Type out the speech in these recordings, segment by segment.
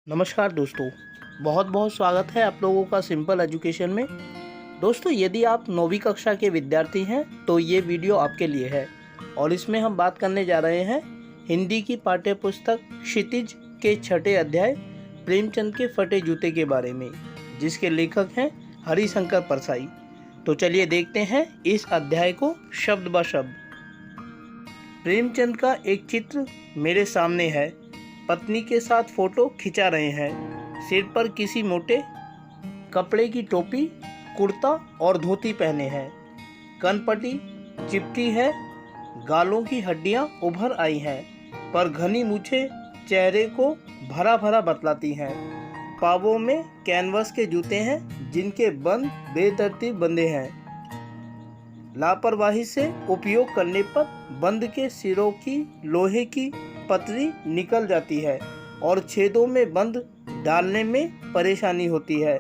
नमस्कार दोस्तों, बहुत बहुत स्वागत है आप लोगों का सिंपल एजुकेशन में। दोस्तों, यदि आप 9वीं कक्षा के विद्यार्थी हैं तो ये वीडियो आपके लिए है और इसमें हम बात करने जा रहे हैं हिंदी की पाठ्य पुस्तक क्षितिज के 6ठे अध्याय प्रेमचंद के फटे जूते के बारे में, जिसके लेखक हैं हरिशंकर परसाई। तो चलिए देखते हैं इस अध्याय को शब्द ब शब्द। प्रेमचंद का एक चित्र मेरे सामने है। पत्नी के साथ फोटो खिंचा रहे हैं। सिर पर किसी मोटे कपड़े की टोपी, कुर्ता और धोती पहने हैं। कनपटी चिपटी है, गालों की हड्डियां उभर आई हैं, पर घनी मूछें चेहरे को भरा भरा बतलाती हैं। पावों में कैनवस के जूते हैं जिनके बंद बेतरतीब बंधे हैं। लापरवाही से उपयोग करने पर बंद के सिरों की लोहे की पतरी निकल जाती है और छेदों में बंद डालने में परेशानी होती है।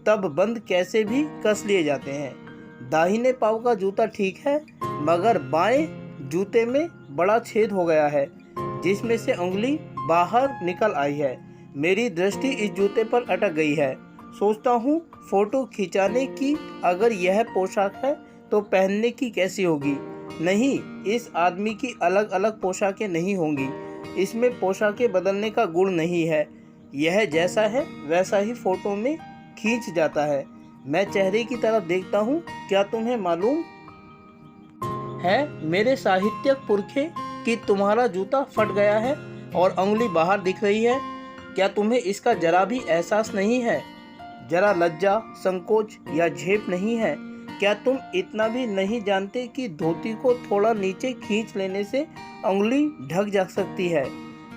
तब बंद कैसे भी कस लिए जाते हैं। दाहिने पांव का जूता ठीक है, मगर बाएं जूते में बड़ा छेद हो गया है जिसमें से उंगली बाहर निकल आई है। मेरी दृष्टि इस जूते पर अटक गई है। सोचता हूँ फोटो खिंचाने की अगर यह पोशाक है तो पहनने की कैसी होगी। नहीं, इस आदमी की अलग अलग पोशाकें नहीं होंगी। इसमें पोशाकें बदलने का गुण नहीं है। यह जैसा है वैसा ही फोटो में खींच जाता है। मैं चेहरे की तरफ देखता हूँ। क्या तुम्हें मालूम है मेरे साहित्यक पुरखे कि तुम्हारा जूता फट गया है और उंगली बाहर दिख रही है? क्या तुम्हें इसका जरा भी एहसास नहीं है? जरा लज्जा, संकोच या झेप नहीं है? क्या तुम इतना भी नहीं जानते कि धोती को थोड़ा नीचे खींच लेने से उंगली ढक जा सकती है?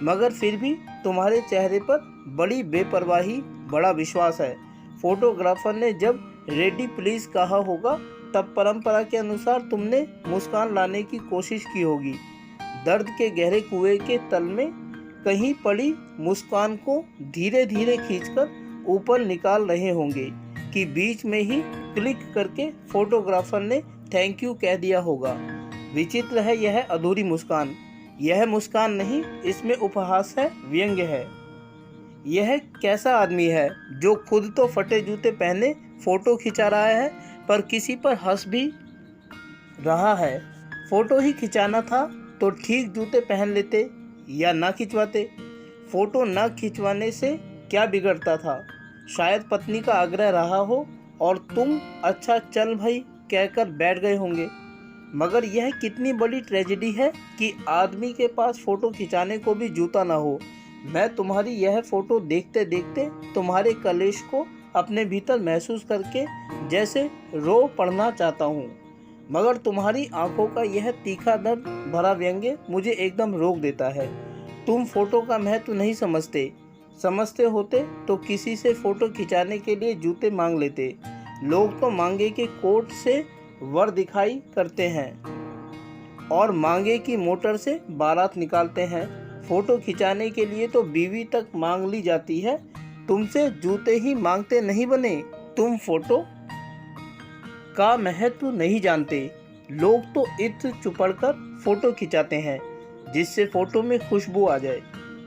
मगर फिर भी तुम्हारे चेहरे पर बड़ी बेपरवाही, बड़ा विश्वास है। फोटोग्राफर ने जब रेडी प्लीज कहा होगा तब परंपरा के अनुसार तुमने मुस्कान लाने की कोशिश की होगी। दर्द के गहरे कुएं के तल में कहीं पड़ी मुस्कान को धीरे धीरे खींचकर ऊपर निकाल रहे होंगे कि बीच में ही क्लिक करके फोटोग्राफर ने थैंक यू कह दिया होगा। विचित्र है यह अधूरी मुस्कान। यह मुस्कान नहीं, इसमें उपहास है, व्यंग्य है। यह कैसा आदमी है जो खुद तो फटे जूते पहने फोटो खिंचा रहा है पर किसी पर हंस भी रहा है। फोटो ही खिंचाना था तो ठीक जूते पहन लेते या ना खिंचवाते। फोटो ना खिंचवाने से क्या बिगड़ता था? शायद पत्नी का आग्रह रहा हो और तुम अच्छा चल भाई कहकर बैठ गए होंगे। मगर यह कितनी बड़ी ट्रेजेडी है कि आदमी के पास फोटो खिंचाने को भी जूता ना हो। मैं तुम्हारी यह फोटो देखते देखते तुम्हारे कलेश को अपने भीतर महसूस करके जैसे रो पड़ना चाहता हूँ, मगर तुम्हारी आंखों का यह तीखा दर्द भरा व्यंग्य मुझे एकदम रोक देता है। तुम फोटो का महत्व नहीं समझते होते तो किसी से फोटो खिंचाने के लिए जूते मांग लेते। लोग तो मांगे के कोट से वर दिखाई करते हैं और मांगे की मोटर से बारात निकालते हैं। फोटो खिंचाने के लिए तो बीवी तक मांग ली जाती है। तुमसे जूते ही मांगते नहीं बने। तुम फोटो का महत्व नहीं जानते। लोग तो इत्र चुपड़कर फोटो खिंचाते हैं जिससे फोटो में खुशबू आ जाए।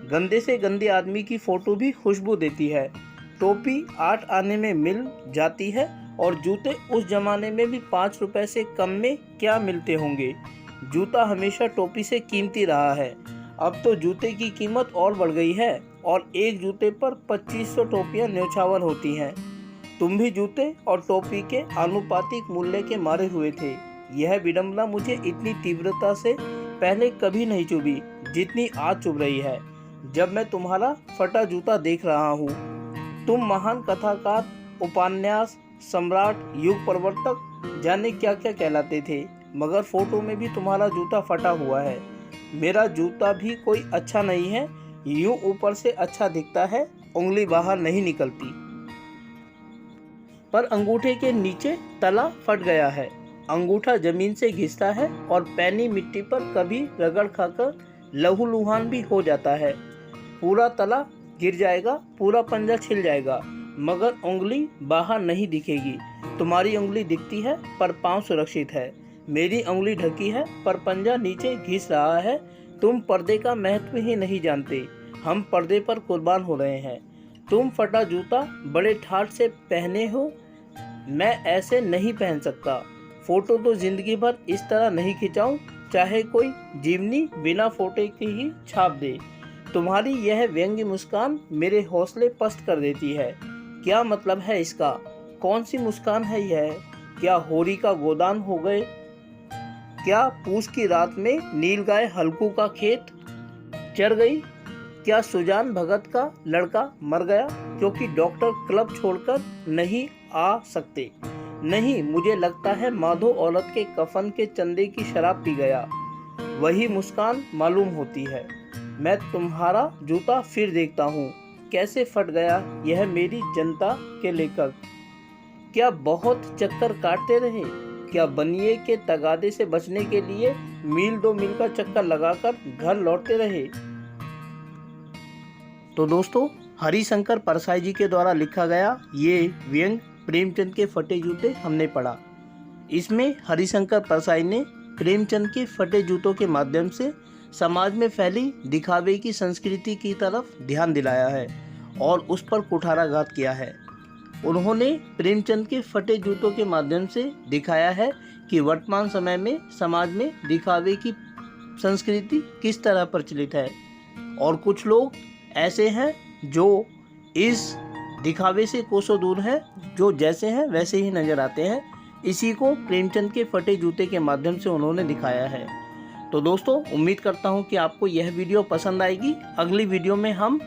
गंदे से गंदे आदमी की फोटो भी खुशबू देती है। टोपी 8 आने में मिल जाती है और जूते उस जमाने में भी 5 रुपए से कम में क्या मिलते होंगे। जूता हमेशा टोपी से कीमती रहा है। अब तो जूते की कीमत और बढ़ गई है और एक जूते पर 2500 टोपियां न्यौछावर होती हैं। तुम भी जूते और टोपी के आनुपातिक मूल्य के मारे हुए थे। यह विडंबना मुझे इतनी तीव्रता से पहले कभी नहीं चुभी जितनी आज चुभ रही है जब मैं तुम्हारा फटा जूता देख रहा हूँ। तुम महान कथाकार, उपन्यास सम्राट, युग प्रवर्तक, जाने क्या क्या कहलाते थे, मगर फोटो में भी तुम्हारा जूता फटा हुआ है। मेरा जूता भी कोई अच्छा नहीं है। यूं ऊपर से अच्छा दिखता है, उंगली बाहर नहीं निकलती, पर अंगूठे के नीचे तला फट गया है। अंगूठा जमीन से घिसता है और पैनी मिट्टी पर कभी रगड़ खाकर लहूलुहान भी हो जाता है। पूरा तला गिर जाएगा, पूरा पंजा छिल जाएगा, मगर उंगली बाहर नहीं दिखेगी। तुम्हारी उंगली दिखती है पर पांव सुरक्षित है। मेरी उंगली ढकी है पर पंजा नीचे घिस रहा है। तुम पर्दे का महत्व ही नहीं जानते। हम पर्दे पर कुर्बान हो रहे हैं। तुम फटा जूता बड़े ठाठ से पहने हो, मैं ऐसे नहीं पहन सकता। फोटो तो जिंदगी भर इस तरह नहीं खिंचाऊं, चाहे कोई जीवनी बिना फोटो की ही छाप दे। तुम्हारी यह व्यंग्य मुस्कान मेरे हौसले पस्त कर देती है। क्या मतलब है इसका? कौन सी मुस्कान है यह? क्या होरी का गोदान हो गए? क्या पूस की रात में नील गाय हल्कू का खेत चढ़ गई? क्या सुजान भगत का लड़का मर गया क्योंकि डॉक्टर क्लब छोड़कर नहीं आ सकते? नहीं, मुझे लगता है माधो औरत के कफन के चंदे की शराब पी गया। वही मुस्कान मालूम होती है। मैं तुम्हारा जूता फिर देखता हूँ, कैसे फट गया यह मेरी जनता के लेकर। क्या बहुत चक्कर काटते रहे? क्या बनिए के तगादे से बचने के लिए मील 2 मील का चक्कर लगाकर घर लौटते रहे? तो दोस्तों, हरिशंकर परसाई जी के द्वारा लिखा गया ये व्यंग प्रेमचंद के फटे जूते हमने पढ़ा। इसमें हरिशंकर परसाई ने प्रेमचंद के फटे जूतों के माध्यम से समाज में फैली दिखावे की संस्कृति की तरफ ध्यान दिलाया है और उस पर कुठाराघात किया है। उन्होंने प्रेमचंद के फटे जूतों के माध्यम से दिखाया है कि वर्तमान समय में समाज में दिखावे की संस्कृति किस तरह प्रचलित है, और कुछ लोग ऐसे हैं जो इस दिखावे से कोसों दूर है, जो जैसे हैं वैसे ही नजर आते हैं। इसी को प्रेमचंद के फटे जूते के माध्यम से उन्होंने दिखाया है। तो दोस्तों, उम्मीद करता हूं कि आपको यह वीडियो पसंद आएगी। अगली वीडियो में हम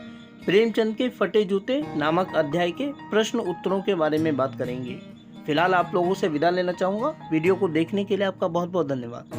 प्रेमचंद के फटे जूते नामक अध्याय के प्रश्न उत्तरों के बारे में बात करेंगे। फिलहाल आप लोगों से विदा लेना चाहूँगा। वीडियो को देखने के लिए आपका बहुत बहुत धन्यवाद।